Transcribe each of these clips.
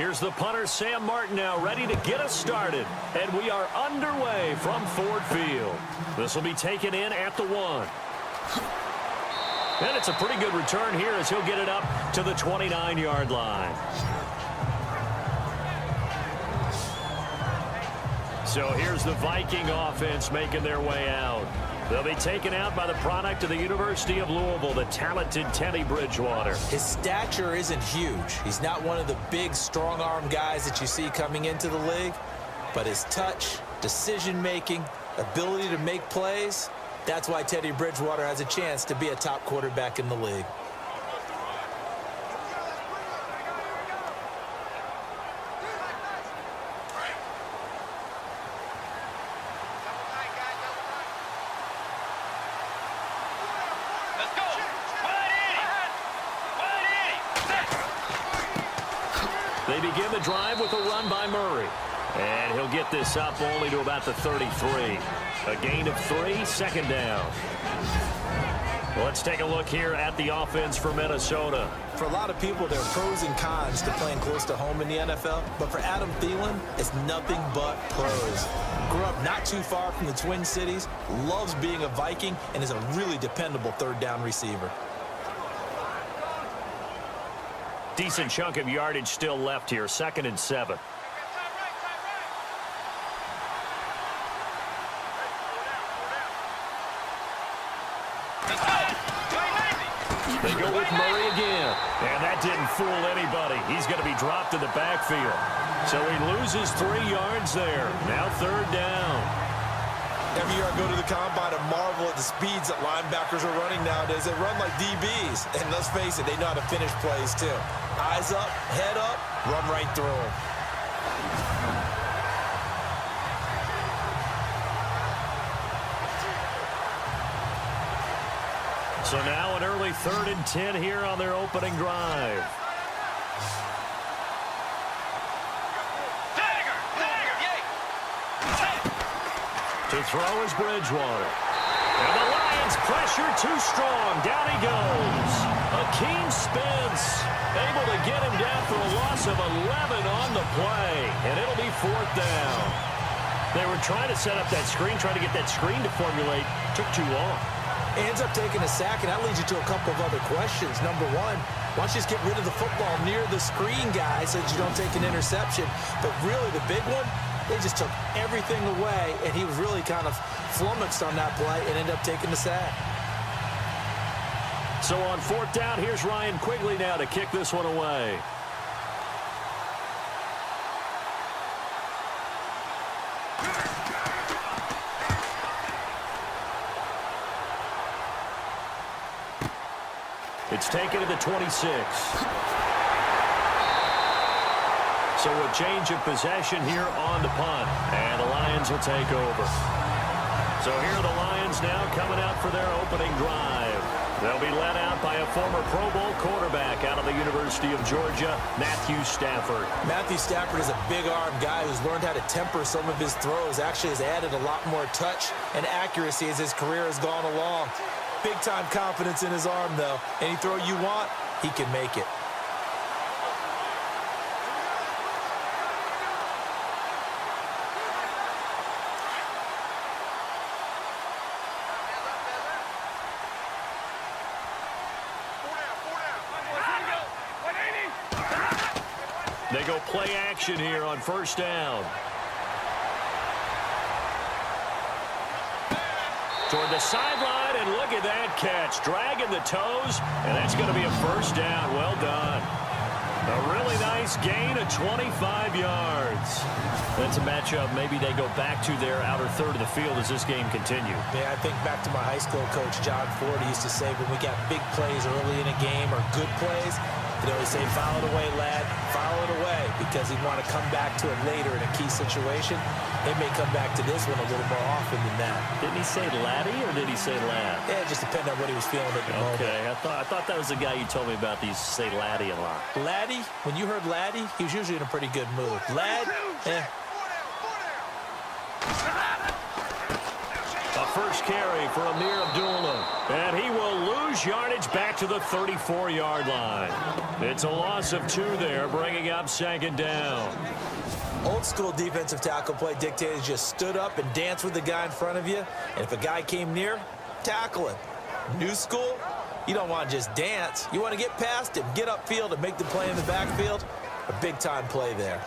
Here's the punter, Sam Martin, now ready to get us started. And we are underway from Ford Field. This will be taken in at the 1. And it's a pretty good return here as he'll get it up to the 29-yard line. So here's the Viking offense making their way out. They'll be taken out by the product of the University of Louisville, the talented Teddy Bridgewater. His stature isn't huge. He's not one of the big, strong-arm guys that you see coming into the league. But his touch, decision-making, ability to make plays, that's why Teddy Bridgewater has a chance to be a top quarterback in the league. They begin the drive with a run by Murray. And he'll get this up only to about the 33. A gain of 3, second down. Let's take a look here at the offense for Minnesota. For a lot of people, there are pros and cons to playing close to home in the NFL. But for Adam Thielen, it's nothing but pros. Grew up not too far from the Twin Cities, loves being a Viking, and is a really dependable third down receiver. Decent chunk of yardage still left here, 2nd and 7. They go with Murray again. And that didn't fool anybody. He's going to be dropped in the backfield. So he loses 3 yards there. Now 3rd down. Every year I go to the combine and marvel at the speeds that linebackers are running nowadays. They run like DBs. And let's face it, they know how to finish plays too. Eyes up, head up, run right through them. So now an early 3rd and 10 here on their opening drive. To throw is Bridgewater. And the Lions pressure too strong. Down he goes. Akeem Spence able to get him down for a loss of 11 on the play. And it'll be 4th down. They were trying to set up that screen, trying to get that screen to formulate. Took too long. Ends up taking a sack, and that leads you to a couple of other questions. Number one, why don't you just get rid of the football near the screen guy so that you don't take an interception? But really, the big one, they just took everything away, and he was really kind of flummoxed on that play and ended up taking the sack. So on 4th down, here's Ryan Quigley now to kick this one away. It's taken to the 26. So a change of possession here on the punt. And the Lions will take over. So here are the Lions now coming out for their opening drive. They'll be led out by a former Pro Bowl quarterback out of the University of Georgia, Matthew Stafford. Matthew Stafford is a big-arm guy who's learned how to temper some of his throws. Actually has added a lot more touch and accuracy as his career has gone along. Big-time confidence in his arm, though. Any throw you want, he can make it. They go play action here on 1st down. Toward the sideline, and look at that catch. Dragging the toes, and that's going to be a 1st down. Well done. A really nice gain of 25 yards. That's a matchup. Maybe they go back to their outer third of the field as this game continues. Yeah, I think back to my high school coach, John Ford. He used to say when we got big plays early in a game or good plays, he'd always say, foul it away, lad, foul it away, because he'd want to come back to it later in a key situation. He may come back to this one a little more often than that. Didn't he say laddie or did he say lad? Yeah, it just depended on what he was feeling at the moment. Okay, I thought that was the guy you told me about. He used to say laddie a lot. Laddie, when you heard laddie, he was usually in a pretty good mood. Lad, A first carry for Amir Abdullah. And he will lose his yardage back to the 34-yard line. It's a loss of 2 there, bringing up 2nd down. Old school defensive tackle play dictated just stood up and danced with the guy in front of you. And if a guy came near, tackle him. New school, you don't want to just dance. You want to get past him, get upfield, and make the play in the backfield. A big-time play there.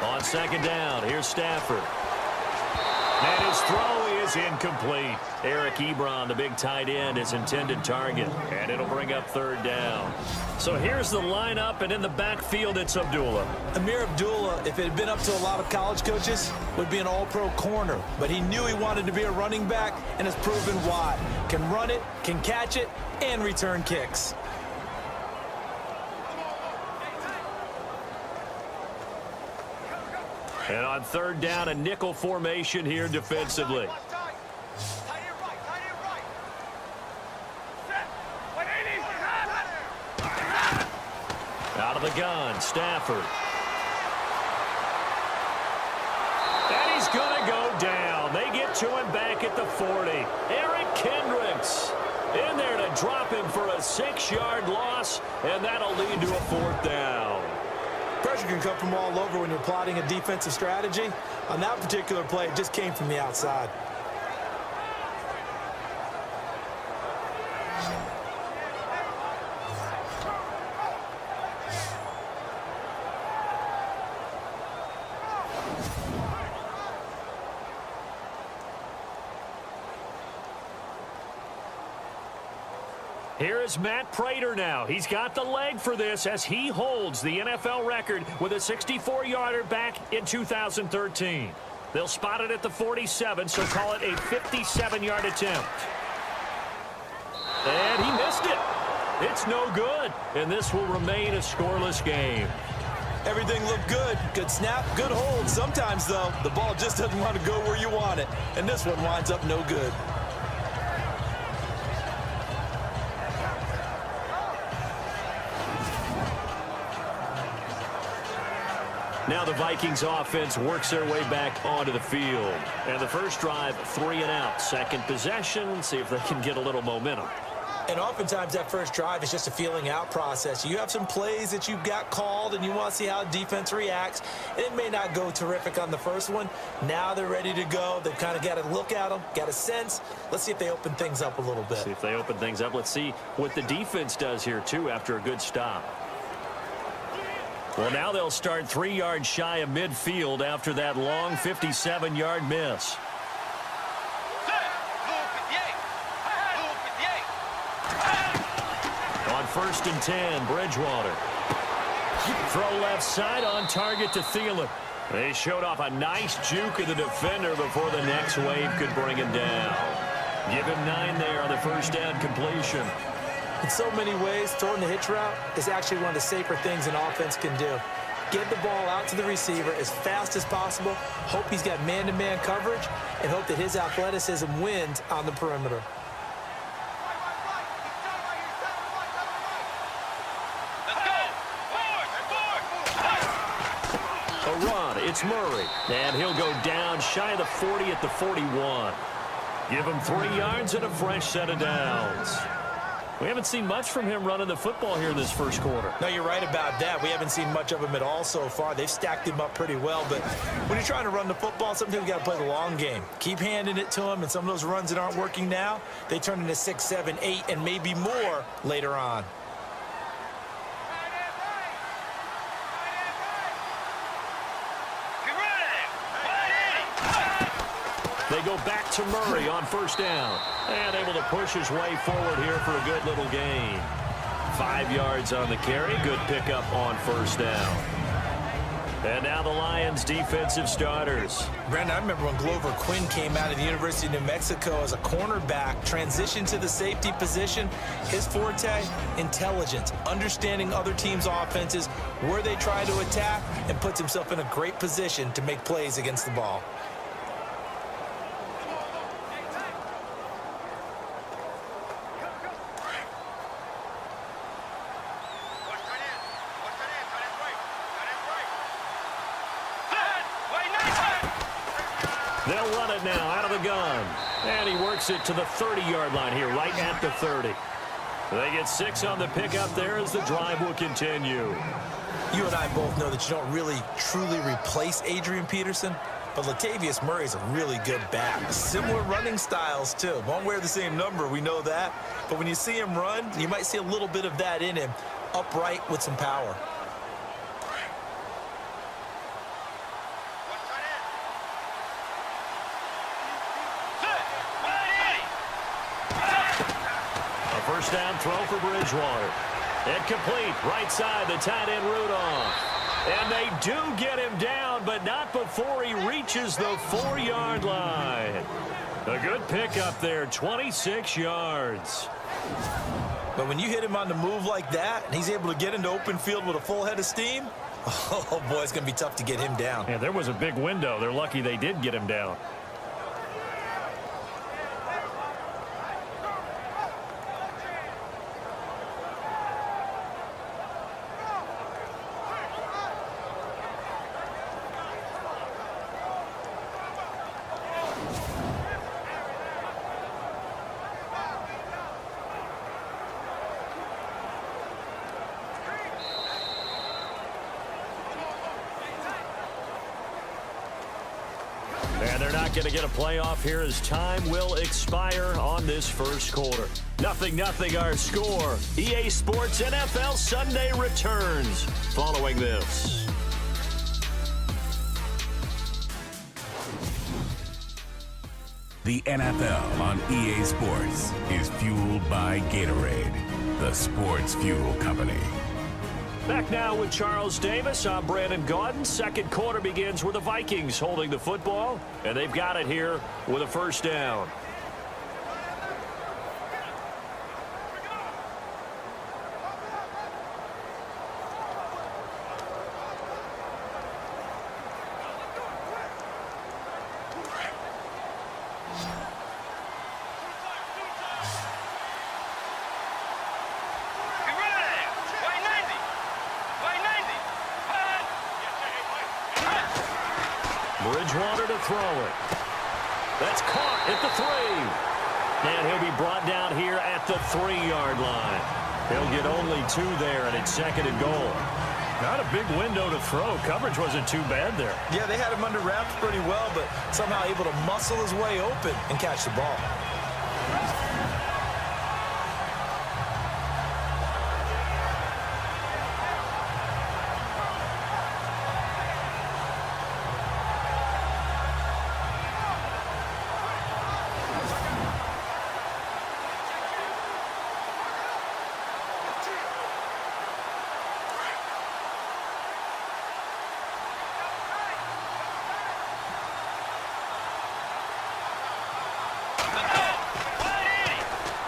On 2nd down, here's Stafford. And his throw is incomplete. Eric Ebron, the big tight end, his intended target. And it'll bring up 3rd down. So here's the lineup, and in the backfield, it's Abdullah. Amir Abdullah, if it had been up to a lot of college coaches, would be an all-pro corner. But he knew he wanted to be a running back, and has proven why. Can run it, can catch it, and return kicks. And on 3rd down, a nickel formation here defensively. Out of the gun, Stafford. And he's going to go down. They get to him back at the 40. Eric Kendricks in there to drop him for a 6-yard loss, and that'll lead to a 4th down. Pressure can come from all over when you're plotting a defensive strategy. On that particular play, it just came from the outside. Here is Matt Prater now. He's got the leg for this as he holds the NFL record with a 64-yarder back in 2013. They'll spot it at the 47, so call it a 57-yard attempt. And he missed it. It's no good, and this will remain a scoreless game. Everything looked good. Good snap, good hold. Sometimes, though, the ball just doesn't want to go where you want it, and this one winds up no good. Now the Vikings offense works their way back onto the field. And the first drive, 3 and out. Second possession, see if they can get a little momentum. And oftentimes that first drive is just a feeling out process. You have some plays that you've got called and you want to see how defense reacts. And it may not go terrific on the first one. Now they're ready to go. They've kind of got to look at them, got a sense. Let's see if they open things up a little bit. See if they open things up. Let's see what the defense does here, too, after a good stop. Well, now they'll start 3 yards shy of midfield after that long 57-yard miss. On 1st and 10, Bridgewater. Throw left side on target to Thielen. They showed off a nice juke of the defender before the next wave could bring him down. Give him 9 there on the first down completion. In so many ways, throwing the hitch route is actually one of the safer things an offense can do. Get the ball out to the receiver as fast as possible, hope he's got man-to-man coverage, and hope that his athleticism wins on the perimeter. A run, it's Murray, and he'll go down shy of the 40 at the 41. Give him 3 yards and a fresh set of downs. We haven't seen much from him running the football here in this first quarter. No, you're right about that. We haven't seen much of him at all so far. They've stacked him up pretty well, but when you're trying to run the football, sometimes you got to play the long game. Keep handing it to him, and some of those runs that aren't working now, they turn into 6, 7, 8, and maybe more later on. They go back to Murray on first down. And able to push his way forward here for a good little gain. 5 yards on the carry. Good pickup on first down. And now the Lions' defensive starters. Brandon, I remember when Glover Quinn came out of the University of New Mexico as a cornerback, transitioned to the safety position. His forte, intelligence, understanding other teams' offenses, where they try to attack, and puts himself in a great position to make plays against the ball. They'll run it now out of the gun. And he works it to the 30-yard line here, right at the 30. They get 6 on the pickup there as the drive will continue. You and I both know that you don't really truly replace Adrian Peterson, but Latavius Murray is a really good back. Similar running styles, too. Won't wear the same number, we know that. But when you see him run, you might see a little bit of that in him, upright with some power. First down throw for Bridgewater. And complete. Right side, the tight end Rudolph. And they do get him down, but not before he reaches the 4-yard line. A good pickup there, 26 yards. But when you hit him on the move like that, and he's able to get into open field with a full head of steam, oh boy, it's going to be tough to get him down. Yeah, there was a big window. They're lucky they did get him down. And they're not going to get a playoff here as time will expire on this first quarter. 0-0 our score. EA Sports NFL Sunday returns following this. The NFL on EA Sports is fueled by Gatorade, the sports fuel company. Back now with Charles Davis. I'm Brandon Gaudin. Second quarter begins with the Vikings holding the football, and they've got it here with a first down. Bridgewater to throw it. That's caught at the 3. And he'll be brought down here at the 3-yard line. He'll get only 2 there, and it's 2nd and goal. Not a big window to throw. Coverage wasn't too bad there. Yeah, they had him under wraps pretty well, but somehow able to muscle his way open and catch the ball.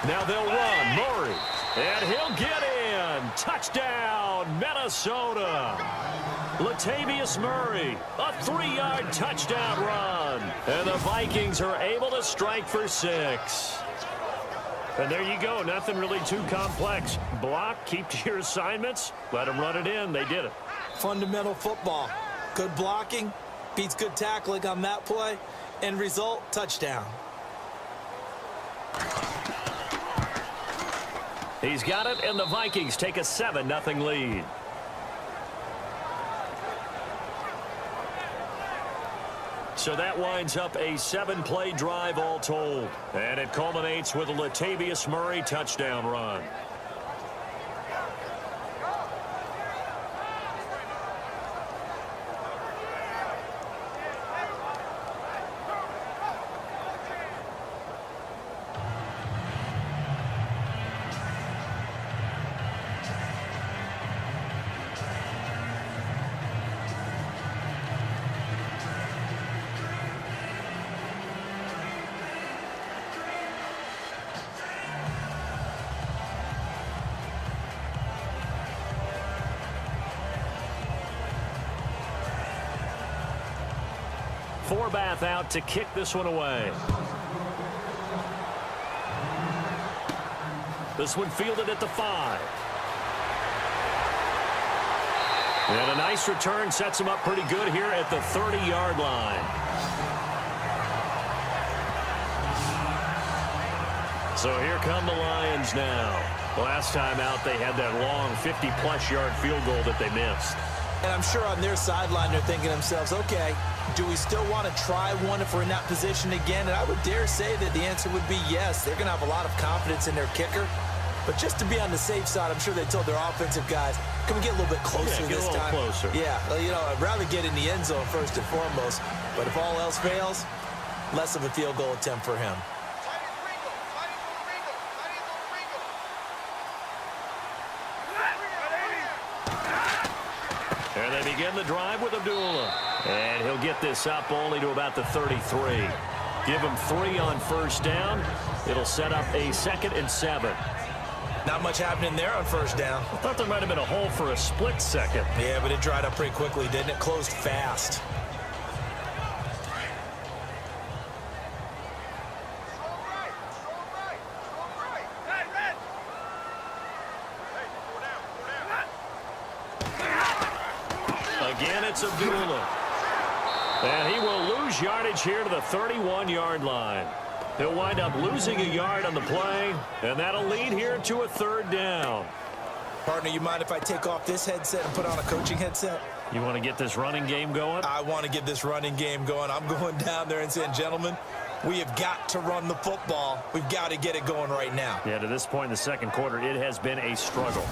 Now they'll run. Murray. And he'll get in. Touchdown, Minnesota. Latavius Murray. A 3-yard touchdown run. And the Vikings are able to strike for 6. And there you go. Nothing really too complex. Block, keep to your assignments. Let them run it in. They did it. Fundamental football. Good blocking. Beats good tackling on that play. End result, touchdown. He's got it, and the Vikings take a 7-0 lead. So that winds up a 7-play drive all told. And it culminates with a Latavius Murray touchdown run. Forbath out to kick this one away. This one fielded at the 5. And a nice return sets him up pretty good here at the 30-yard line. So here come the Lions now. Last time out, they had that long 50-plus yard field goal that they missed. And I'm sure on their sideline they're thinking to themselves, okay, do we still want to try one if we're in that position again? And I would dare say that the answer would be yes. They're going to have a lot of confidence in their kicker. But just to be on the safe side, I'm sure they told their offensive guys, can we get a little bit closer this time? Closer. Yeah, well, you know, I'd rather get in the end zone first and foremost. But if all else fails, less of a field goal attempt for him. And they begin the drive with Abdullah. And he'll get this up only to about the 33. Give him 3 on first down. It'll set up a 2nd and 7. Not much happening there on first down. I thought there might have been a hole for a split second. Yeah, but it dried up pretty quickly, didn't it? Closed fast. Again, it's Abdullah. And he will lose yardage here to the 31-yard line. He'll wind up losing a yard on the play, and that'll lead here to a 3rd down. Partner, you mind if I take off this headset and put on a coaching headset? You want to get this running game going? I want to get this running game going. I'm going down there and saying, gentlemen, we have got to run the football. We've got to get it going right now. Yeah, to this point in the second quarter, it has been a struggle.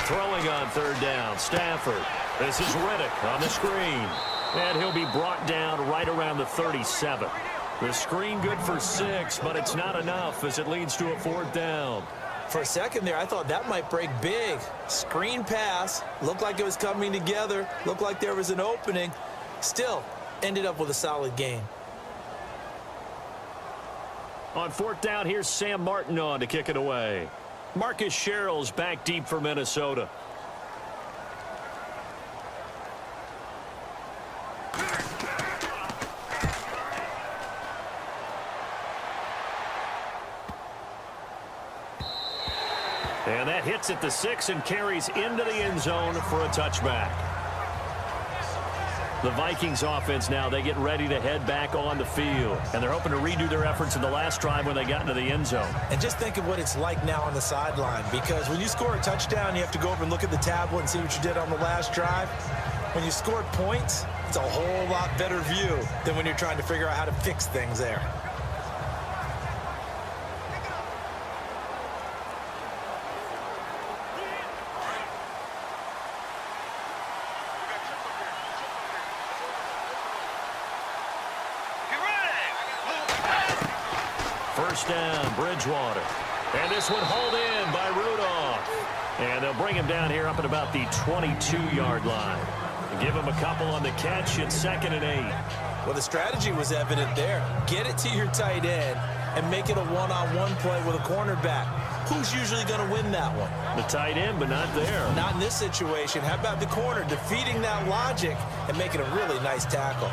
Throwing on 3rd down, Stafford. This is Riddick on the screen. And he'll be brought down right around the 37. The screen good for 6, but it's not enough as it leads to a 4th down. For a second there, I thought that might break big. Screen pass. Looked like it was coming together. Looked like there was an opening. Still, ended up with a solid gain. On 4th down, here's Sam Martin on to kick it away. Marcus Sherrill's back deep for Minnesota. And that hits at the 6 and carries into the end zone for a touchback. The Vikings offense now, they get ready to head back on the field. And they're hoping to redo their efforts in the last drive when they got into the end zone. And just think of what it's like now on the sideline. Because when you score a touchdown, you have to go over and look at the tablet and see what you did on the last drive. When you scored points, it's a whole lot better view than when you're trying to figure out how to fix things there. First down, Bridgewater. And this one hauled in by Rudolph. And they'll bring him down here up at about the 22-yard line. Give him a couple on the catch. It's 2nd and 8. Well, the strategy was evident there. Get it to your tight end and make it a one-on-one play with a cornerback. Who's usually going to win that one? The tight end, but not there. Not in this situation. How about the corner defeating that logic and making a really nice tackle?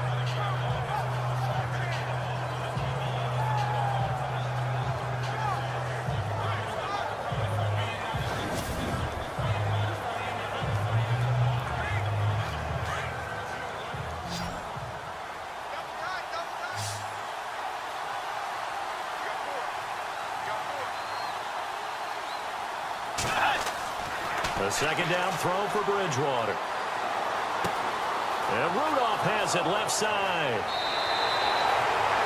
The 2nd down throw for Bridgewater. And Rudolph has it left side.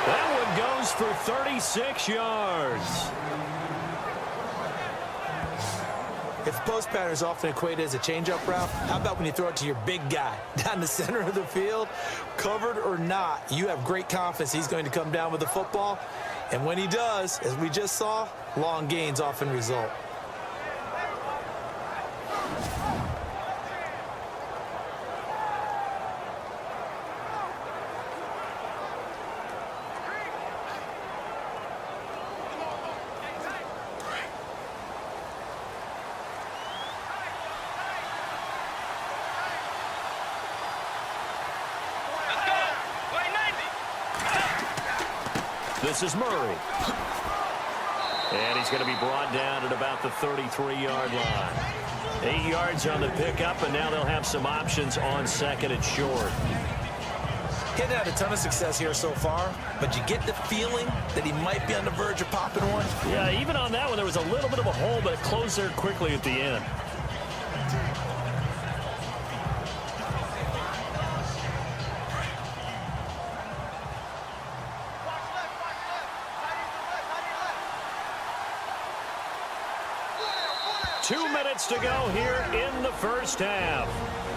That one goes for 36 yards. If post pattern is often equated as a change-up route, how about when you throw it to your big guy down the center of the field? Covered or not, you have great confidence he's going to come down with the football. And when he does, as we just saw, long gains often result. This is Murray. And he's going to be brought down at about the 33-yard line. 8 yards on the pickup, and now they'll have some options on second and short. He's had a ton of success here so far, but you get the feeling that he might be on the verge of popping one. Yeah, even on that one, there was a little bit of a hole, but it closed there quickly at the end. Two minutes to go here in the first half.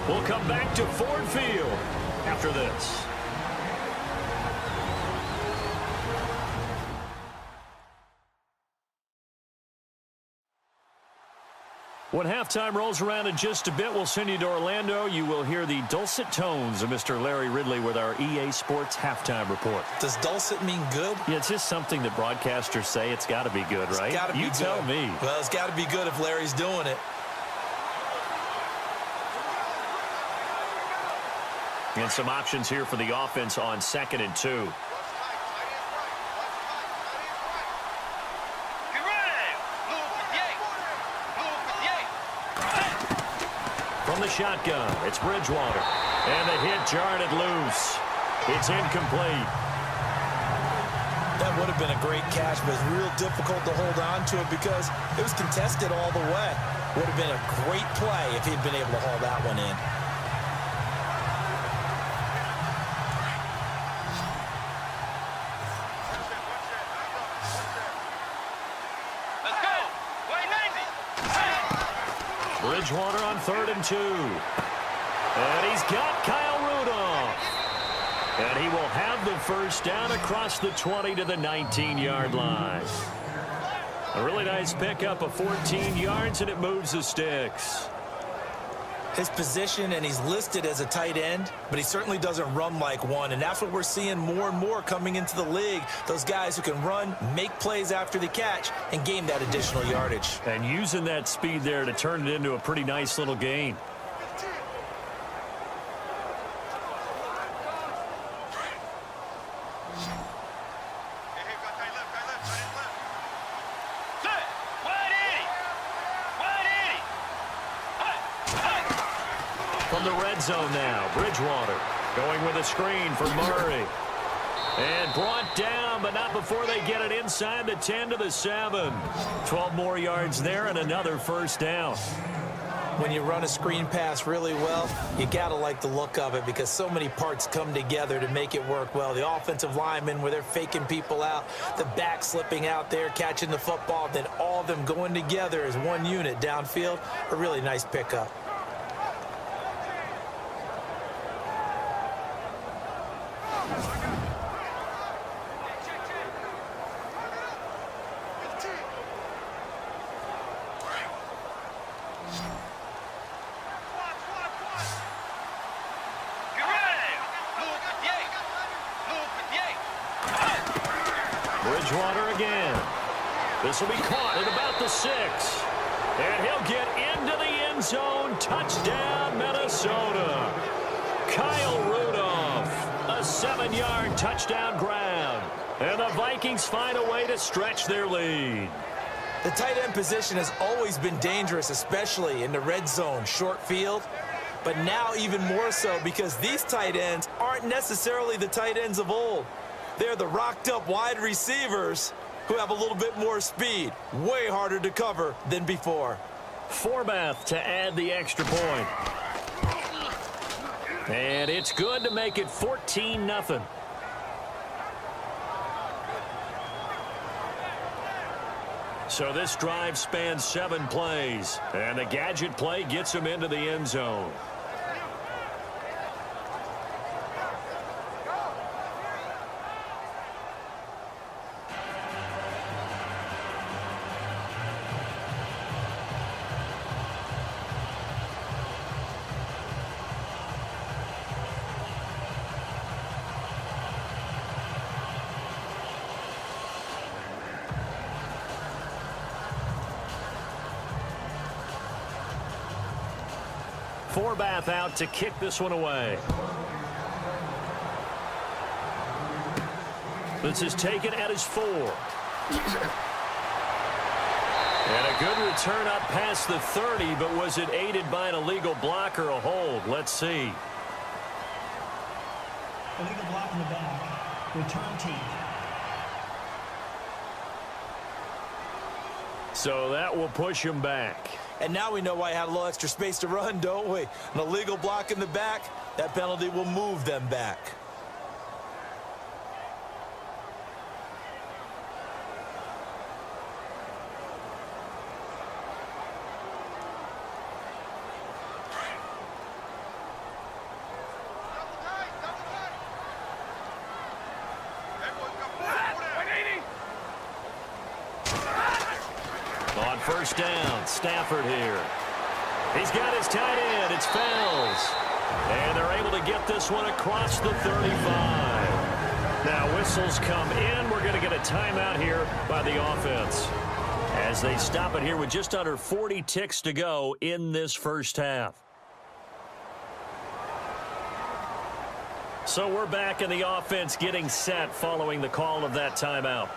We'll come back to Ford Field after this. When halftime rolls around in just a bit, we'll send you to Orlando. You will hear the dulcet tones of Mr. Larry Ridley with our EA Sports halftime report. Does dulcet mean good? Yeah, it's just something that broadcasters say. It's got to be good, right? It's got to be good. You tell me. Well, it's got to be good if Larry's doing it. And some options here for the offense on 2nd and 2. From the shotgun, it's Bridgewater. And the hit jarred it loose. It's incomplete. That would have been a great catch, but it's real difficult to hold on to it because it was contested all the way. Would have been a great play if he'd been able to haul that one in. Bridgewater on 3rd and 2. And he's got Kyle Rudolph. And he will have the first down across the 20 to the 19-yard line. A really nice pickup of 14 yards, and it moves the sticks. His position, and he's listed as a tight end, but he certainly doesn't run like one, and that's what we're seeing more and more coming into the league. Those guys who can run, make plays after the catch, and gain that additional yardage. And using that speed there to turn it into a pretty nice little gain. From the red zone now, Bridgewater going with a screen for Murray. And brought down, but not before they get it inside the 10 to the 7. 12 more yards there and another first down. When you run a screen pass really well, you got to like the look of it because so many parts come together to make it work well. The offensive linemen where they're faking people out, the back slipping out there, catching the football, then all of them going together as one unit downfield. A really nice pickup. Bridgewater again. This will be caught at about the 6. And he'll get into the end zone. Touchdown, Minnesota. Kyle Rudolph, a 7-yard touchdown grab. And the Vikings find a way to stretch their lead. The tight end position has always been dangerous, especially in the red zone, short field. But now even more so because these tight ends aren't necessarily the tight ends of old. They're the rocked-up wide receivers who have a little bit more speed. Way harder to cover than before. Forbath to add the extra point. And it's good to make it 14-0. So this drive spans 7 plays. And the gadget play gets him into the end zone. Forbath out to kick this one away. This is taken at his 4. And a good return up past the 30, but was it aided by an illegal block or a hold? Let's see. Illegal block in the back. Return team. So that will push him back. And now we know why he had a little extra space to run, don't we? An illegal block in the back, that penalty will move them back. On first down, Stafford here. He's got his tight end. It's Fells. And they're able to get this one across the 35. Now whistles come in. We're going to get a timeout here by the offense, as they stop it here with just under 40 ticks to go in this first half. So we're back in the offense getting set following the call of that timeout.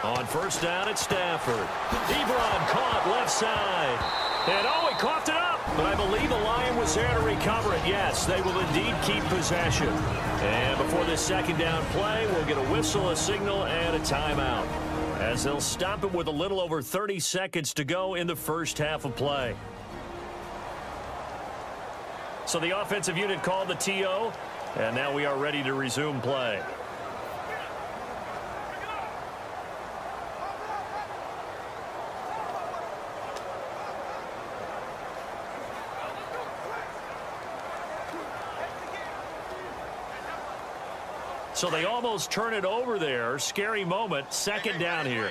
On first down, it's Stafford. Ebron caught left side. And oh, he coughed it up. But I believe the Lion was there to recover it. Yes, they will indeed keep possession. And before this second down play, we'll get a whistle, a signal, and a timeout, as they'll stop it with a little over 30 seconds to go in the first half of play. So the offensive unit called the TO, and now we are ready to resume play. So they almost turn it over there. Scary moment. Second down here.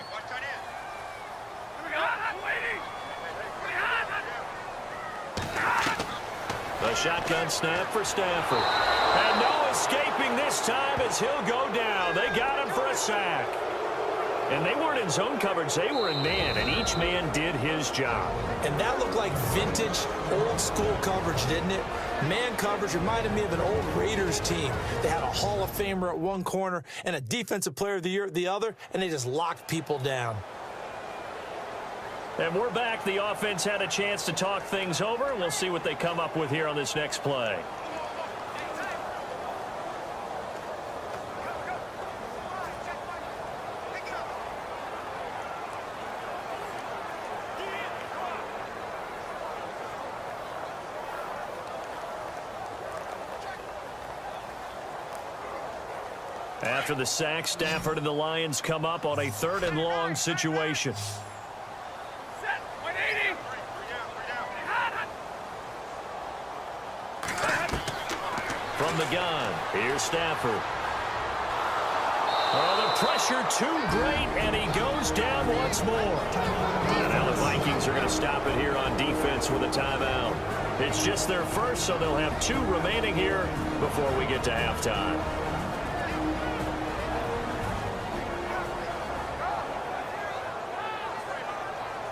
The shotgun snap for Stafford. And no escaping this time as he'll go down. They got him for a sack. And they weren't in zone coverage. They were in man, and each man did his job. And that looked like vintage, old-school coverage, didn't it? Man coverage reminded me of an old Raiders team. They had a Hall of Famer at one corner and a Defensive Player of the Year at the other, and they just locked people down. And we're back. The offense had a chance to talk things over. We'll see what they come up with here on this next play. After the sack, Stafford and the Lions come up on a 3rd and long situation. From the gun, here's Stafford. Oh, the pressure too great, and he goes down once more. And now the Vikings are going to stop it here on defense with a timeout. It's just their first, so they'll have 2 remaining here before we get to halftime.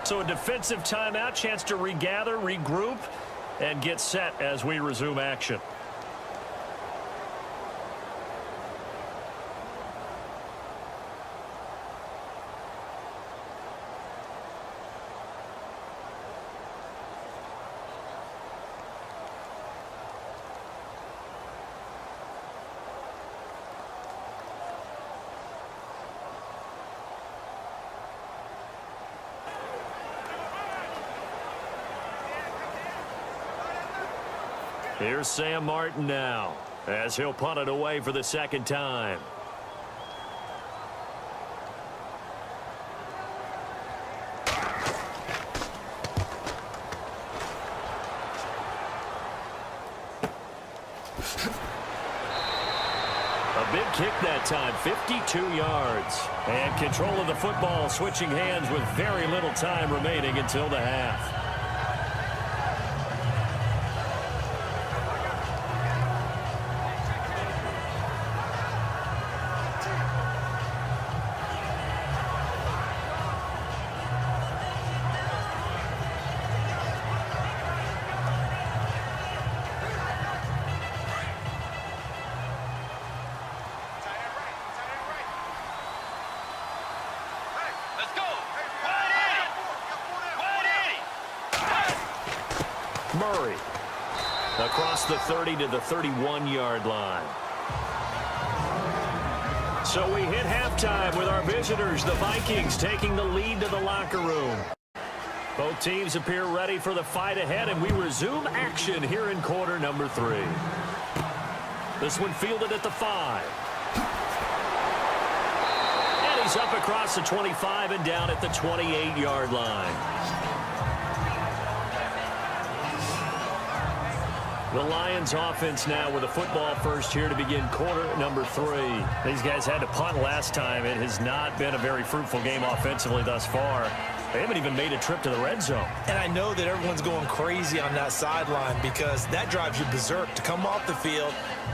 So a defensive timeout, chance to regather, regroup, and get set as we resume action. Here's Sam Martin now, as he'll punt it away for the second time. A big kick that time, 52 yards. And control of the football, switching hands with very little time remaining until the half. Murray across the 30 to the 31-yard line. So we hit halftime with our visitors, the Vikings, taking the lead to the locker room. Both teams appear ready for the fight ahead, and we resume action here in quarter number 3. This one fielded at the 5. And he's up across the 25 and down at the 28-yard line. The Lions offense now with a football first here to begin quarter number 3. These guys had to punt last time. It has not been a very fruitful game offensively thus far. They haven't even made a trip to the red zone. And I know that everyone's going crazy on that sideline because that drives you berserk to come off the field,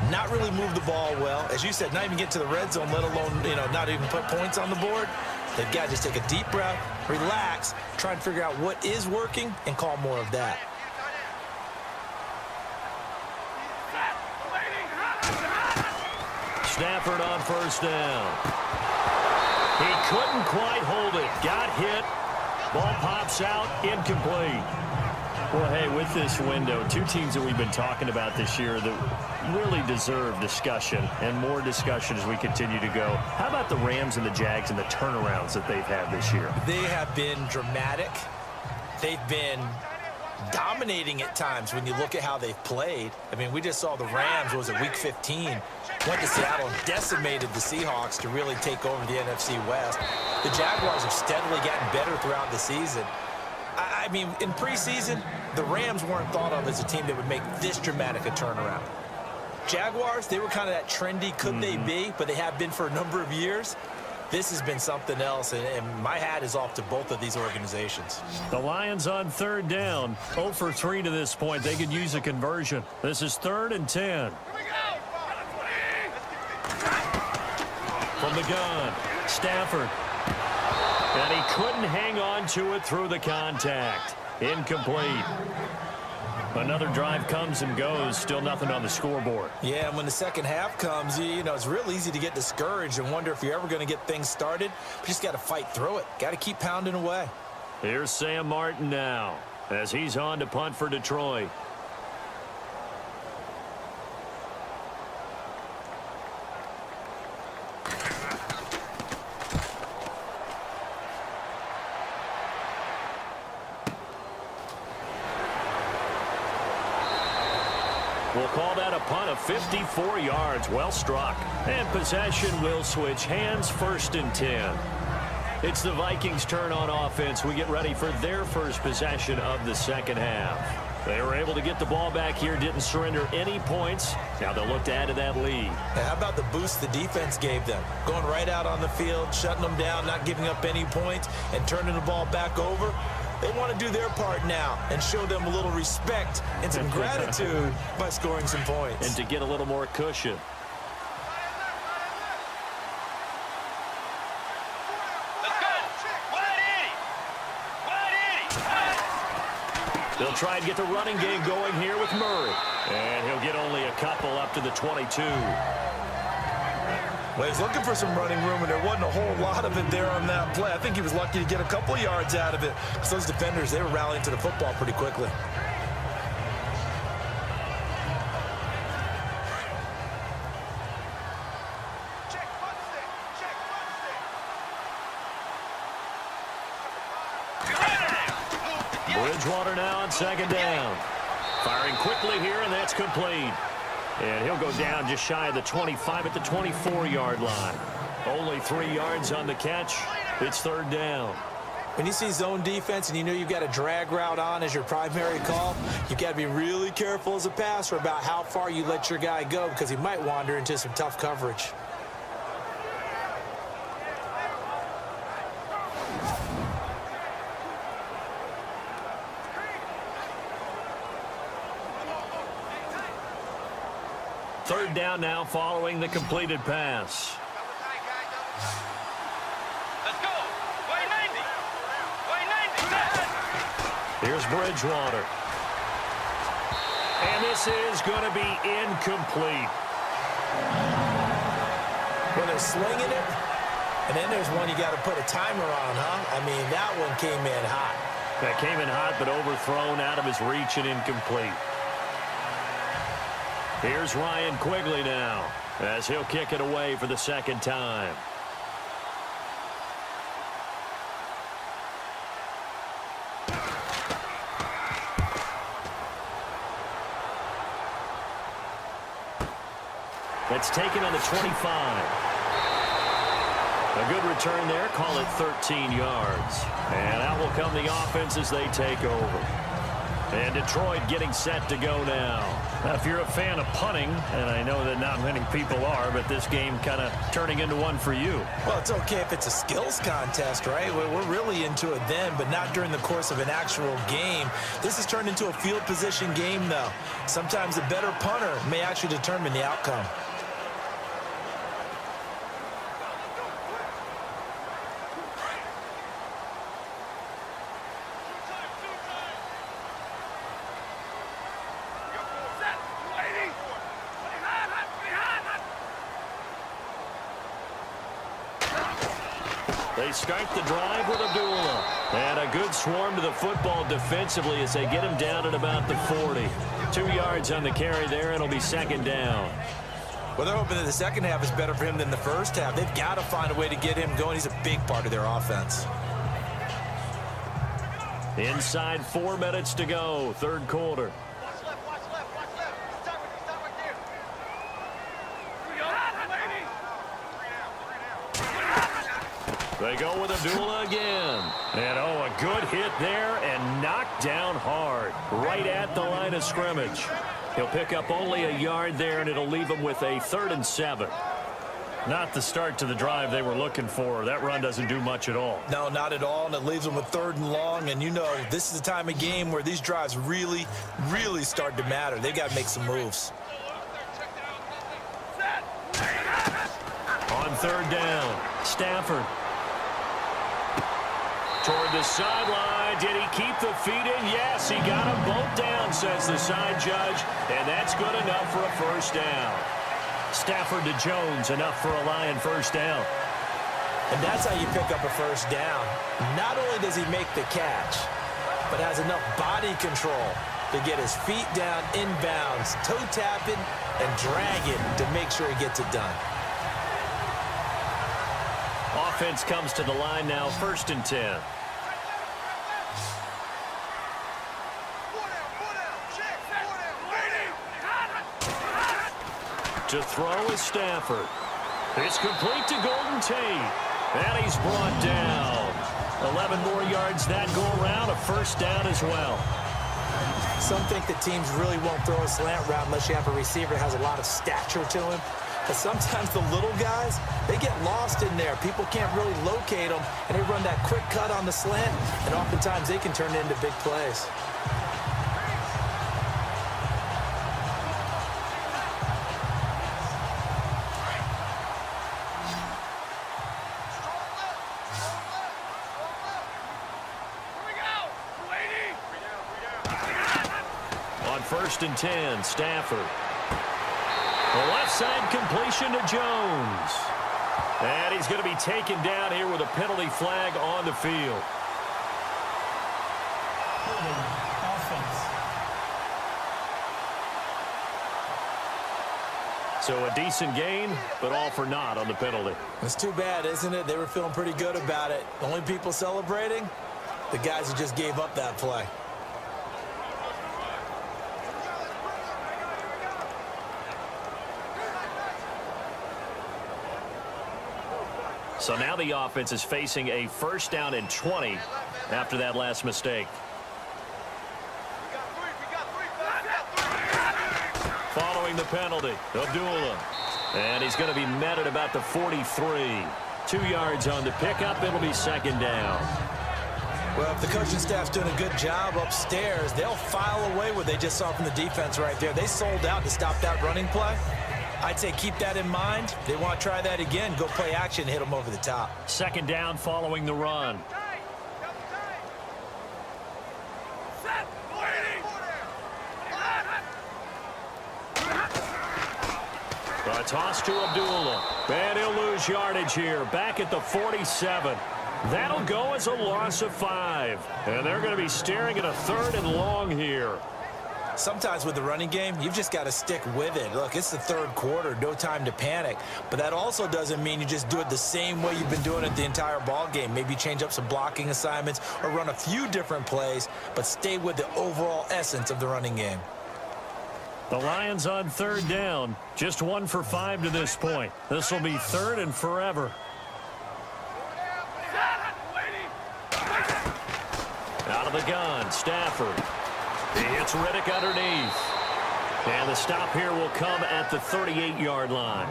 not really move the ball well. As you said, not even get to the red zone, let alone, not even put points on the board. They've got to just take a deep breath, relax, try and figure out what is working and call more of that. Stafford on first down. He couldn't quite hold it. Got hit. Ball pops out. Incomplete. Well, hey, with this window, two teams that we've been talking about this year that really deserve discussion and more discussion as we continue to go. How about the Rams and the Jags and the turnarounds that they've had this year? They have been dramatic. They've been dominating at times when you look at how they've played. I mean, we just saw the Rams, was it week 15, went to Seattle and decimated the Seahawks to really take over the NFC West. The Jaguars have steadily gotten better throughout the season. I mean, in preseason, the Rams weren't thought of as a team that would make this dramatic a turnaround. Jaguars, they were kind of that trendy, could they be, but they have been for a number of years. This has been something else, and my hat is off to both of these organizations. The Lions on third down, 0 for 3 to this point. They could use a conversion. This is 3rd and 10. From the gun, Stafford. And he couldn't hang on to it through the contact. Incomplete. Another drive comes and goes. Still nothing on the scoreboard. Yeah, and when the second half comes, it's real easy to get discouraged and wonder if you're ever going to get things started. You just got to fight through it. Got to keep pounding away. Here's Sam Martin now as he's on to punt for Detroit. We'll call that a punt of 54 yards. Well struck. And possession will switch hands, 1st and 10. It's the Vikings' turn on offense. We get ready for their first possession of the second half. They were able to get the ball back here, didn't surrender any points. Now they'll look to add to that lead. How about the boost the defense gave them? Going right out on the field, shutting them down, not giving up any points, and turning the ball back over. They want to do their part now and show them a little respect and some gratitude by scoring some points. And to get a little more cushion. They'll try and get the running game going here with Murray. And he'll get only a couple up to the 22. Well, he's looking for some running room, and there wasn't a whole lot of it there on that play. I think he was lucky to get a couple yards out of it because those defenders, they were rallying to the football pretty quickly. Bridgewater now on 2nd down. Firing quickly here, and that's complete. And he'll go down just shy of the 25 at the 24-yard line. Only 3 yards on the catch. It's 3rd down. When you see zone defense and you know you've got a drag route on as your primary call, you've got to be really careful as a passer about how far you let your guy go because he might wander into some tough coverage. Third down now following the completed pass. Let's go. Way 90. Way 90. Here's Bridgewater. And this is going to be incomplete. Well, they're slinging it, and then there's one you got to put a timer on, huh? I mean, that one came in hot. That came in hot, but overthrown out of his reach and incomplete. Here's Ryan Quigley now, as he'll kick it away for the second time. That's taken on the 25. A good return there. Call it 13 yards. And out will come the offense as they take over. And Detroit getting set to go now. Now, if you're a fan of punting, and I know that not many people are, but this game kind of turning into one for you. Well, it's okay if it's a skills contest, right? We're really into it then, but not during the course of an actual game. This has turned into a field position game, though. Sometimes a better punter may actually determine the outcome. They start the drive with Abdullah. And a good swarm to the football defensively as they get him down at about the 40. 2 yards on the carry there. It'll be second down. Well, they're hoping that the second half is better for him than the first half. They've got to find a way to get him going. He's a big part of their offense. Inside 4 minutes to go, third quarter. They go with Abdullah again. And, oh, a good hit there and knocked down hard right at the line of scrimmage. He'll pick up only a yard there, and it'll leave him with a 3rd and 7. Not the start to the drive they were looking for. That run doesn't do much at all. No, not at all, and it leaves them with 3rd and long. And, you know, this is the time of game where these drives really, really start to matter. They've got to make some moves. On 3rd down, Stafford. Toward the sideline. Did he keep the feet in? Yes, he got them both down, says the side judge. And that's good enough for a first down. Stafford to Jones, enough for a Lion first down. And that's how you pick up a first down. Not only does he make the catch, but has enough body control to get his feet down inbounds, toe tapping, and dragging to make sure he gets it done. Offense comes to the line now, 1st and 10. To throw is Stafford. It's complete to Golden Tate. And he's brought down. 11 more yards that go around, a first down as well. Some think that teams really won't throw a slant route unless you have a receiver that has a lot of stature to him. But sometimes the little guys, they get lost in there. People can't really locate them, and they run that quick cut on the slant, and oftentimes they can turn it into big plays. On 1st and 10, Stafford. The left side completion to Jones. And he's going to be taken down here with a penalty flag on the field. Offense. So a decent gain, but all for naught on the penalty. It's too bad, isn't it? They were feeling pretty good about it. The only people celebrating, the guys who just gave up that play. So now the offense is facing a 1st down and 20 after that last mistake. Following the penalty, Abdullah. And he's going to be met at about the 43. 2 yards on the pickup. It'll be second down. Well, if the coaching staff's doing a good job upstairs, they'll file away what they just saw from the defense right there. They sold out to stop that running play. I'd say keep that in mind. They want to try that again. Go play action, hit them over the top. Second down following the run. A toss to Abdullah. And he'll lose yardage here. Back at the 47. That'll go as a loss of 5. And they're going to be staring at a 3rd and long here. Sometimes with the running game, you've just got to stick with it. Look, it's the 3rd quarter, no time to panic. But that also doesn't mean you just do it the same way you've been doing it the entire ball game. Maybe change up some blocking assignments or run a few different plays, but stay with the overall essence of the running game. The Lions on 3rd down. Just 1 for 5 to this point. This will be 3rd and forever. Out of the gun, Stafford. He hits Riddick underneath. And the stop here will come at the 38-yard line.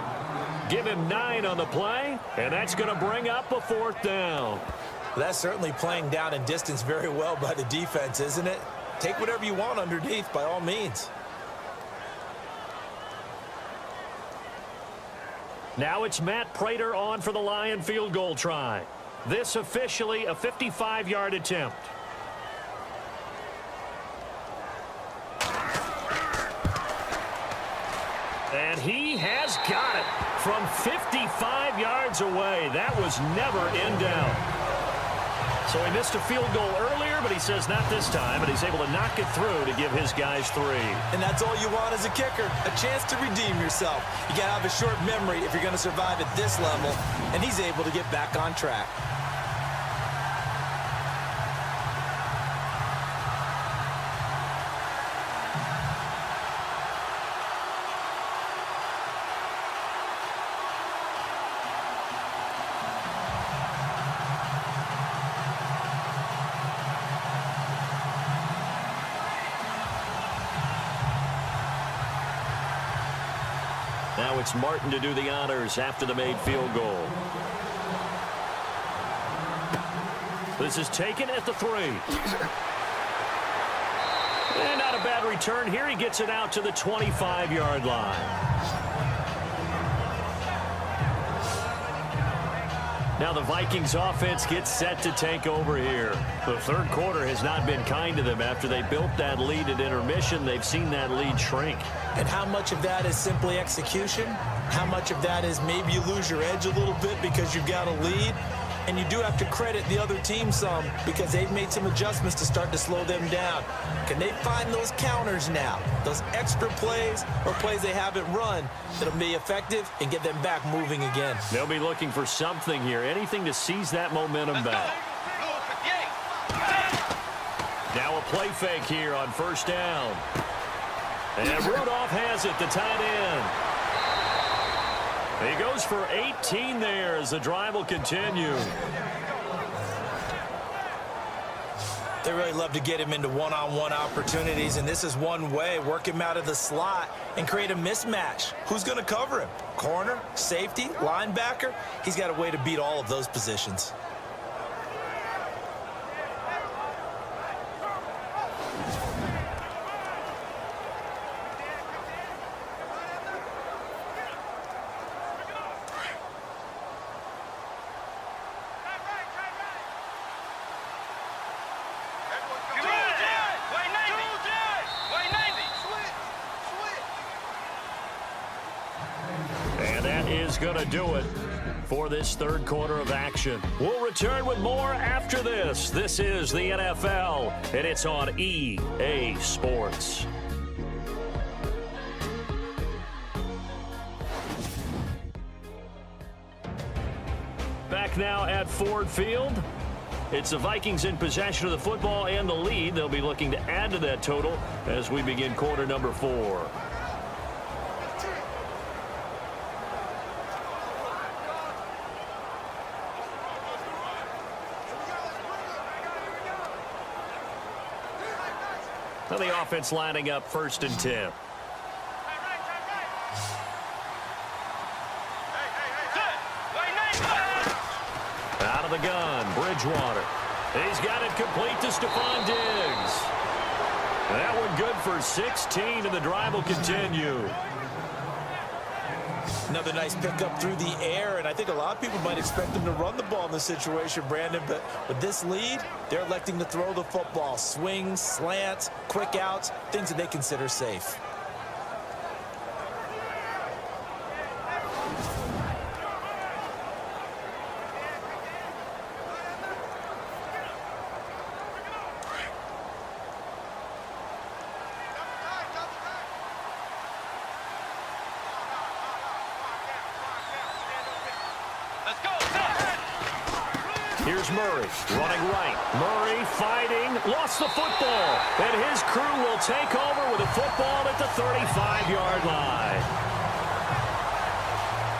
Give him 9 on the play, and that's going to bring up a 4th down. That's certainly playing down and distance very well by the defense, isn't it? Take whatever you want underneath, by all means. Now it's Matt Prater on for the Lion field goal try. This officially a 55-yard attempt. And he has got it from 55 yards away. That was never in doubt. So he missed a field goal earlier, but he says not this time, and he's able to knock it through to give his guys 3. And that's all you want as a kicker, a chance to redeem yourself. You got to have a short memory if you're going to survive at this level, and he's able to get back on track. Now it's Martin to do the honors after the made field goal. This is taken at the 3. And not a bad return here. He gets it out to the 25-yard line. Now the Vikings offense gets set to take over here. The 3rd quarter has not been kind to them. After they built that lead at intermission, they've seen that lead shrink. And how much of that is simply execution? How much of that is maybe you lose your edge a little bit because you've got a lead? And you do have to credit the other team some because they've made some adjustments to start to slow them down. Can they find those counters now? Those extra plays or plays they haven't run that'll be effective and get them back moving again. They'll be looking for something here, anything to seize that momentum back. Now a play fake here on 1st down. And Rudolph has it, the tight end. He goes for 18 there as the drive will continue. They really love to get him into one-on-one opportunities, and this is one way. Work him out of the slot and create a mismatch. Who's going to cover him? Corner, safety, linebacker? He's got a way to beat all of those positions. Going to do it for this 3rd quarter of action. We'll return with more after this. This is the NFL, and it's on EA Sports. Back now at Ford Field. It's the Vikings in possession of the football and the lead. They'll be looking to add to that total as we begin quarter number 4. Now the offense lining up 1st and 10. Out of the gun, Bridgewater. He's got it complete to Stephon Diggs. That one good for 16, and the drive will continue. Another nice pickup through the air, and I think a lot of people might expect them to run the ball in this situation, Brandon, but with this lead, they're electing to throw the football. Swings, slants, quick outs, things that they consider safe. Let's go. Set. Here's Murray, running right. Murray fighting, lost the football. And his crew will take over with a football at the 35-yard line.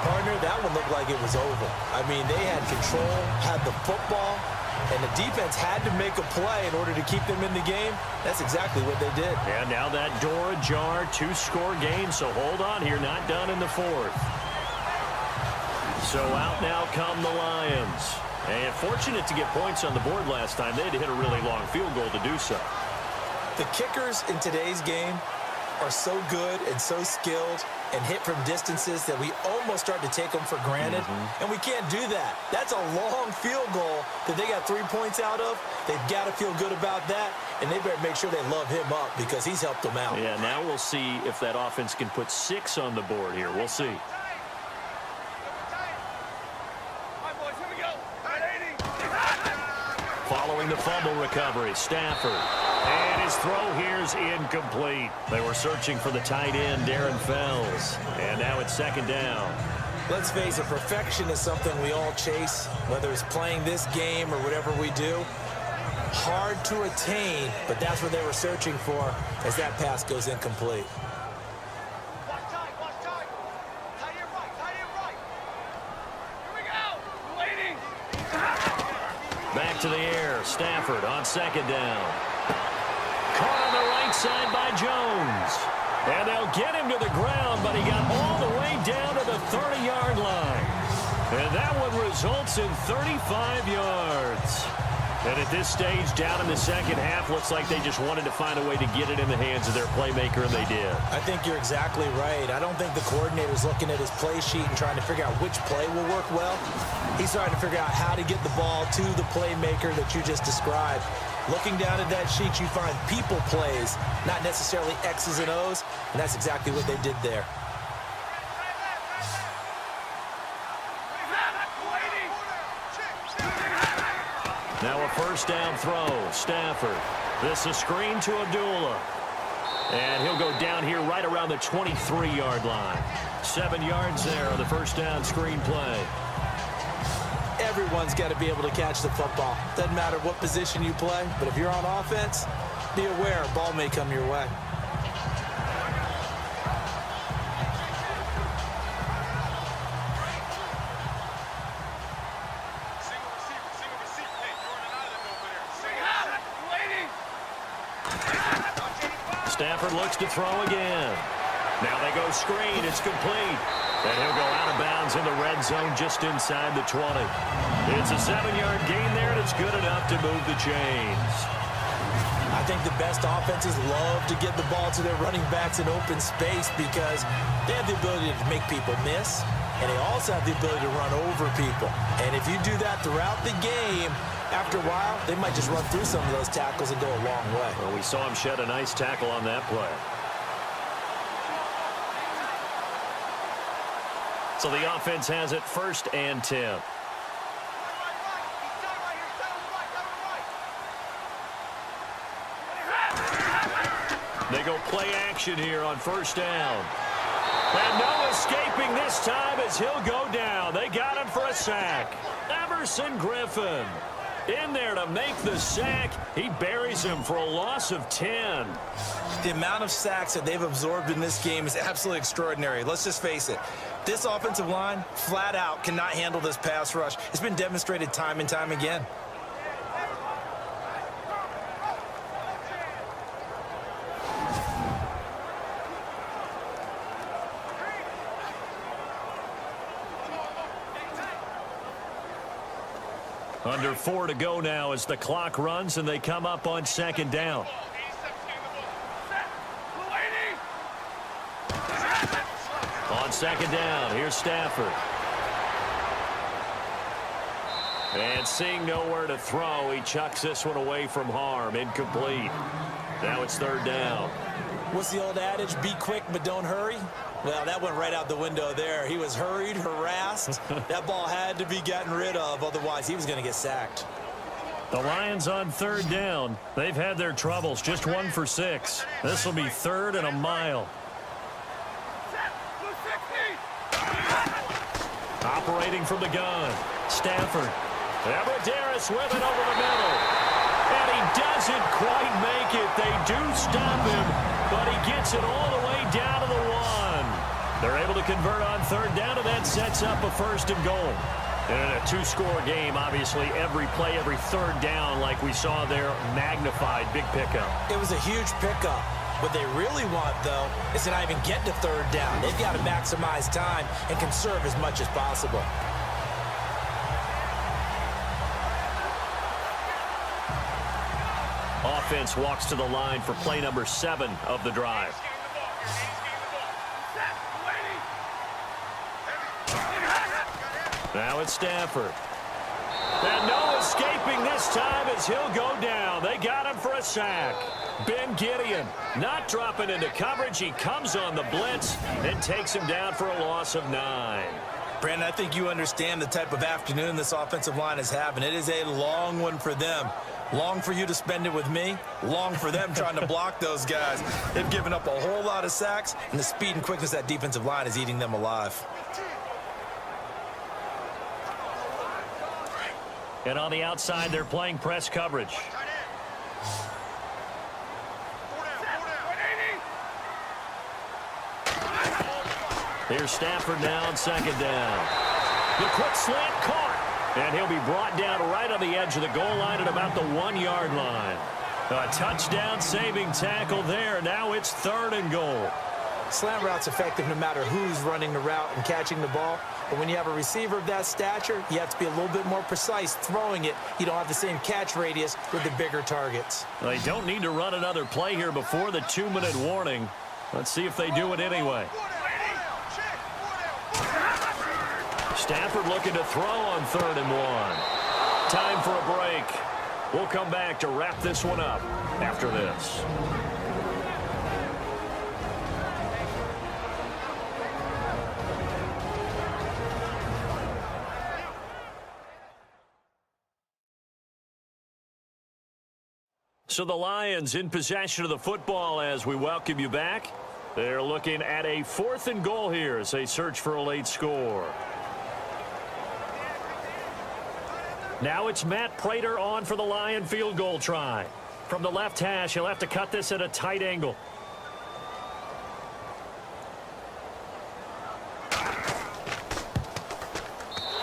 Partner, that one looked like it was over. I mean, they had control, had the football, and the defense had to make a play in order to keep them in the game. That's exactly what they did. And now that door ajar, 2-score game, so hold on here, not done in the fourth. So out now come the Lions. And fortunate to get points on the board last time. They had to hit a really long field goal to do so. The kickers in today's game are so good and so skilled and hit from distances that we almost start to take them for granted. And we can't do that. That's a long field goal that they got 3 points out of. They've got to feel good about that, and they better make sure they love him up because he's helped them out. Yeah, now we'll see if that offense can put 6 on the board here. We'll see. Following the fumble recovery, Stafford. And his throw here is incomplete. They were searching for the tight end, Darren Fells. And now it's second down. Let's face it, perfection is something we all chase, whether it's playing this game or whatever we do. Hard to attain, but that's what they were searching for as that pass goes incomplete. Watch tight. Tight it right. Here we go. Waiting. Back to the air. Stafford on second down. Caught on the right side by Jones. And they'll get him to the ground, but he got all the way down to the 30-yard line. And that one results in 35 yards. And at this stage, down in the second half, looks like they just wanted to find a way to get it in the hands of their playmaker, and they did. I think you're exactly right. I don't think the coordinator's looking at his play sheet and trying to figure out which play will work well. He's trying to figure out how to get the ball to the playmaker that you just described. Looking down at that sheet, you find people plays, not necessarily X's and O's, and that's exactly what they did there. Now a first down throw. Stafford. This a screen to Abdullah. And he'll go down here right around the 23-yard line. 7 yards there on the first down screen play. Everyone's got to be able to catch the football. Doesn't matter what position you play, but if you're on offense, be aware a ball may come your way. Stafford looks to throw again. Now they go screen. It's complete. And he'll go out of bounds in the red zone just inside the 20. It's a 7-yard gain there, and it's good enough to move the chains. I think the best offenses love to get the ball to their running backs in open space because they have the ability to make people miss, and they also have the ability to run over people. And if you do that throughout the game, after a while, they might just run through some of those tackles and go a long way. Well, we saw him shed a nice tackle on that play. So the offense has it 1st and 10. They go play action here on first down. And no escaping this time as he'll go down. They got him for a sack. Everson Griffin in there to make the sack. He buries him for a loss of 10. The amount of sacks that they've absorbed in this game is absolutely extraordinary. Let's just face it. This offensive line, flat out, cannot handle this pass rush. It's been demonstrated time and time again. Under 4 to go now as the clock runs and they come up on second down. On second down, here's Stafford. And seeing nowhere to throw, he chucks this one away from harm. Incomplete. Now it's third down. What's the old adage? Be quick, but don't hurry. Well, that went right out the window there. He was hurried, harassed. That ball had to be gotten rid of. Otherwise, he was going to get sacked. The Lions on third down. They've had their troubles. Just 1 for 6. This will be third and a mile. Operating from the gun. Stafford. Abradaris with it over the middle. And he doesn't quite make it. They do stop him, but he gets it all the way down to the 1. They're able to convert on third down, and that sets up a first and goal. And in a 2-score game, obviously, every play, every third down, like we saw there, magnified. Big pickup. It was a huge pickup. What they really want, though, is to not even get to third down. They've got to maximize time and conserve as much as possible. Offense walks to the line for play number 7 of the drive. Now it's Stafford. And no escaping this time as he'll go down. They got him for a sack. Ben Gideon not dropping into coverage. He comes on the blitz and takes him down for a loss of 9. Brandon, I think you understand the type of afternoon this offensive line is having. It is a long one for them. Long for you to spend it with me. Long for them trying to block those guys. They've given up a whole lot of sacks, and the speed and quickness of that defensive line is eating them alive. And on the outside, they're playing press coverage. Here's Stafford now on second down. The quick slant caught. And he'll be brought down right on the edge of the goal line at about the 1-yard line. A touchdown saving tackle there. Now it's third and goal. Slant route's effective no matter who's running the route and catching the ball. But when you have a receiver of that stature, you have to be a little bit more precise throwing it. You don't have the same catch radius with the bigger targets. They don't need to run another play here before the 2-minute warning. Let's see if they do it anyway. Stafford looking to throw on third and 1. Time for a break. We'll come back to wrap this one up after this. So the Lions in possession of the football as we welcome you back. They're looking at a 4th and goal here as they search for a late score. Now it's Matt Prater on for the Lion field goal try. From the left hash, he'll have to cut this at a tight angle.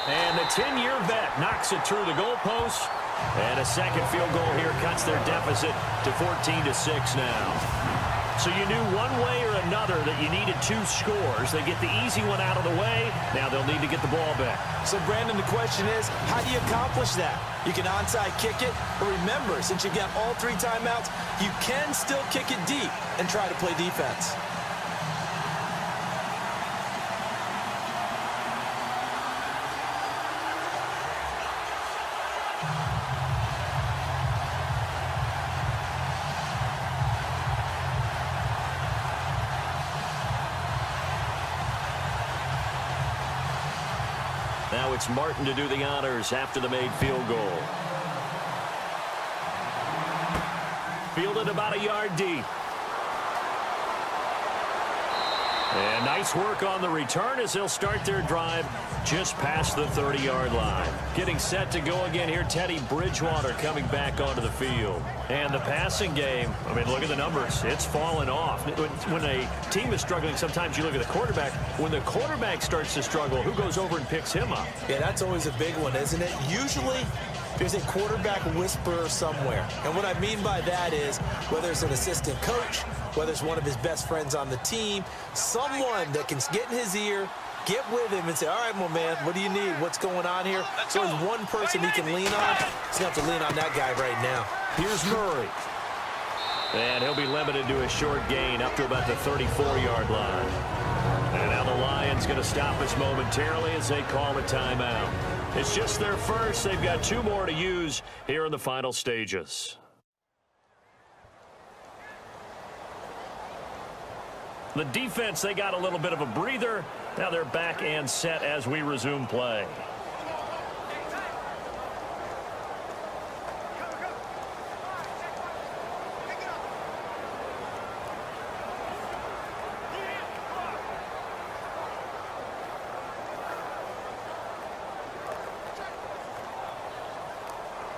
And the 10-year vet knocks it through the goalpost. And a second field goal here cuts their deficit to 14-6 now. So you knew one way or another that you needed 2 scores. They get the easy one out of the way. Now they'll need to get the ball back. So, Brandon, the question is, how do you accomplish that? You can onside kick it, but remember, since you've got all 3 timeouts, you can still kick it deep and try to play defense. Now it's Martin to do the honors after the made field goal. Fielded about a yard deep. And nice work on the return as they'll start their drive just past the 30-yard line. Getting set to go again here, Teddy Bridgewater coming back onto the field. And the passing game, I mean, look at the numbers. It's fallen off. When a team is struggling, sometimes you look at the quarterback. When the quarterback starts to struggle, who goes over and picks him up? Yeah, that's always a big one, isn't it? Usually, there's a quarterback whisperer somewhere. And what I mean by that is, whether it's an assistant coach, whether it's one of his best friends on the team, someone that can get in his ear, get with him and say, all right, my man, what do you need? What's going on here? So there's one person he can lean on. He's going to have to lean on that guy right now. Here's Murray. And he'll be limited to a short gain up to about the 34-yard line. And now the Lions going to stop us momentarily as they call a timeout. It's just their first. They've got 2 more to use here in the final stages. The defense, they got a little bit of a breather. Now they're back and set as we resume play.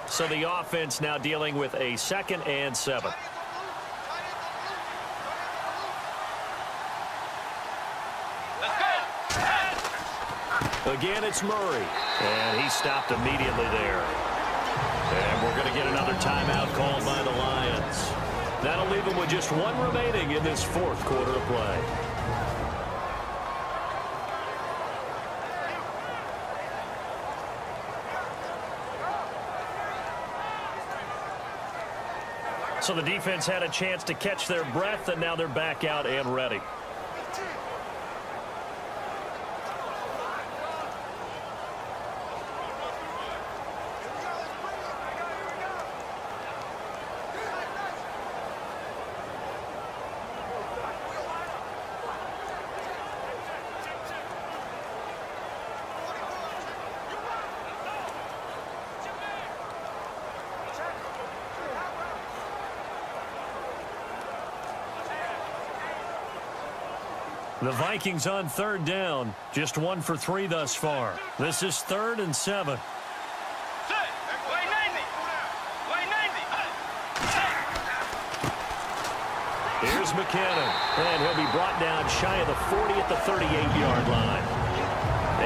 So the offense now dealing with a 2nd and 7. Again, it's Murray, and he stopped immediately there. And we're going to get another timeout called by the Lions. That'll leave them with just 1 remaining in this 4th quarter of play. So the defense had a chance to catch their breath, and now they're back out and ready. The Vikings on 3rd down. Just 1 for 3 thus far. This is 3rd and 7. Here's McKinnon. And he'll be brought down shy of the 40 at the 38-yard line.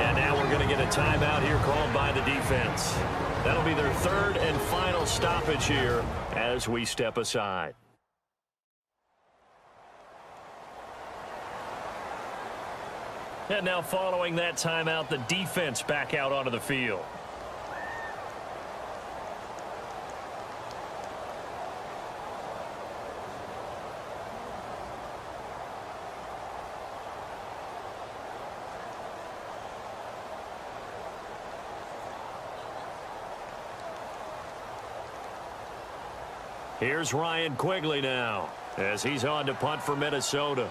And now we're going to get a timeout here called by the defense. That'll be their 3rd and final stoppage here as we step aside. And now following that timeout, the defense back out onto the field. Here's Ryan Quigley now as he's on to punt for Minnesota.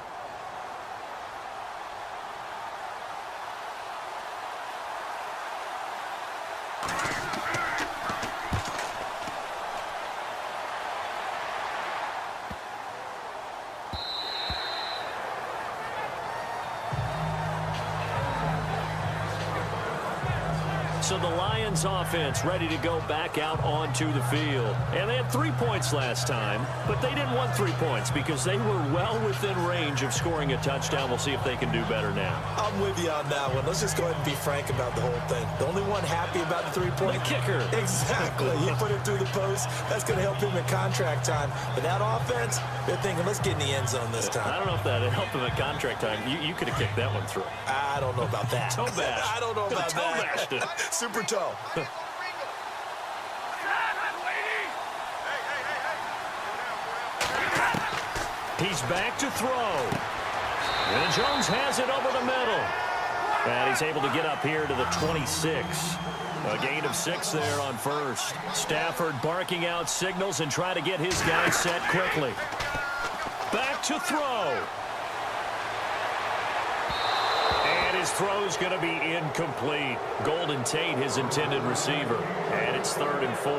So the Lions offense ready to go back out onto the field. And they had 3 points last time, but they didn't want 3 points because they were well within range of scoring a touchdown. We'll see if they can do better now. I'm with you on that one. Let's just go ahead and be frank about the whole thing. The only one happy about the 3-point. The kicker. Exactly. You put it through the post. That's going to help him in contract time. But that offense, they're thinking, let's get in the end zone this time. I don't know if that helped him at contract time. You could have kicked that one through. I don't know about that. Toe bash. I don't know about that. Toe Super toe. He's back to throw. And Jones has it over the middle. And he's able to get up here to the 26. A gain of 6 there on first. Stafford barking out signals and trying to get his guys set quickly. Back to throw. And his throw's going to be incomplete. Golden Tate, his intended receiver. And it's 3rd and 4.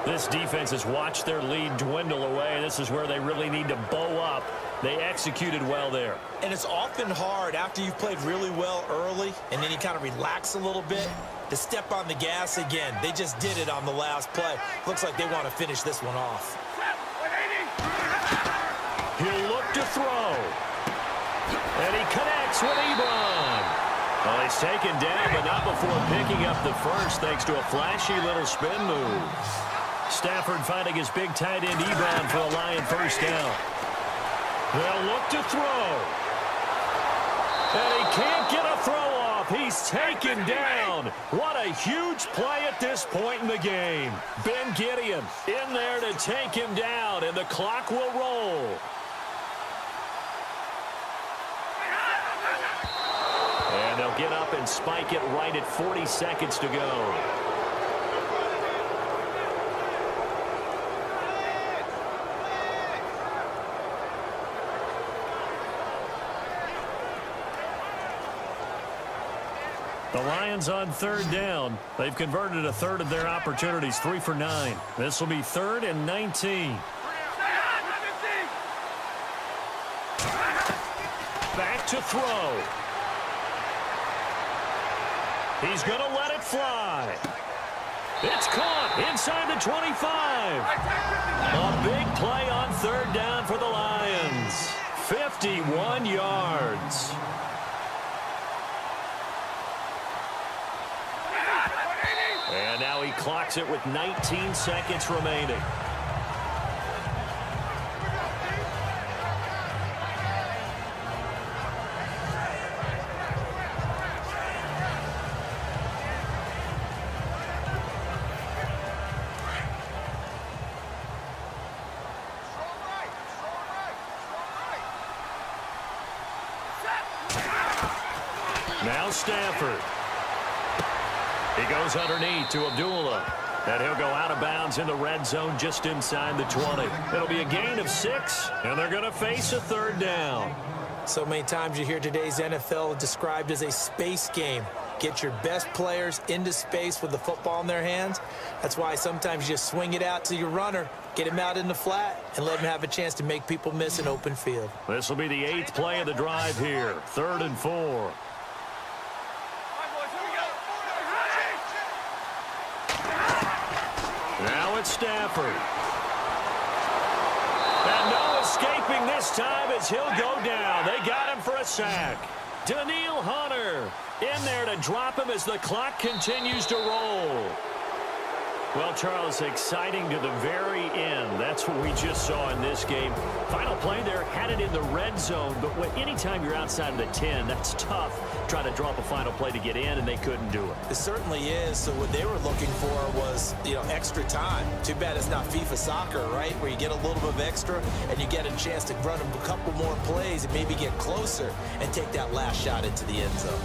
This defense has watched their lead dwindle away. This is where they really need to bow up. They executed well there. And it's often hard after you've played really well early and then you kind of relax a little bit to step on the gas again. They just did it on the last play. Looks like they want to finish this one off. He'll look to throw. And he connects with Ebron. Well, he's taken down, but not before picking up the first thanks to a flashy little spin move. Stafford finding his big tight end Ebron for a Lion first down. They'll look to throw. And he can't get a throw off. He's taken down. What a huge play at this point in the game. Ben Gideon in there to take him down, and the clock will roll. they'll get up and spike it right at 40 seconds to go. The Lions on 3rd down. They've converted a third of their opportunities, 3 for 9. This will be 3rd and 19. Back to throw. He's going to let it fly. It's caught inside the 25. A big play on 3rd down for the Lions. 51 yards. And now he clocks it with 19 seconds remaining. Now Stafford. He goes underneath to Abdullah. And he'll go out of bounds in the red zone just inside the 20. It'll be a gain of 6, and they're going to face a 3rd down. So many times you hear today's NFL described as a space game. Get your best players into space with the football in their hands. That's why sometimes you just swing it out to your runner, get him out in the flat, and let him have a chance to make people miss an open field. This will be the 8th play of the drive here. 3rd and 4. Now it's Stafford. And no escaping this time as he'll go down. They got him for a sack. Daniil Hunter in there to drop him as the clock continues to roll. Well, Charles, exciting to the very end. That's what we just saw in this game. Final play there, had it in the red zone, but anytime you're outside of the 10, that's tough. Trying to drop a final play to get in, and they couldn't do it. It certainly is. So what they were looking for was, extra time. Too bad it's not FIFA soccer, right, where you get a little bit of extra and you get a chance to run a couple more plays and maybe get closer and take that last shot into the end zone.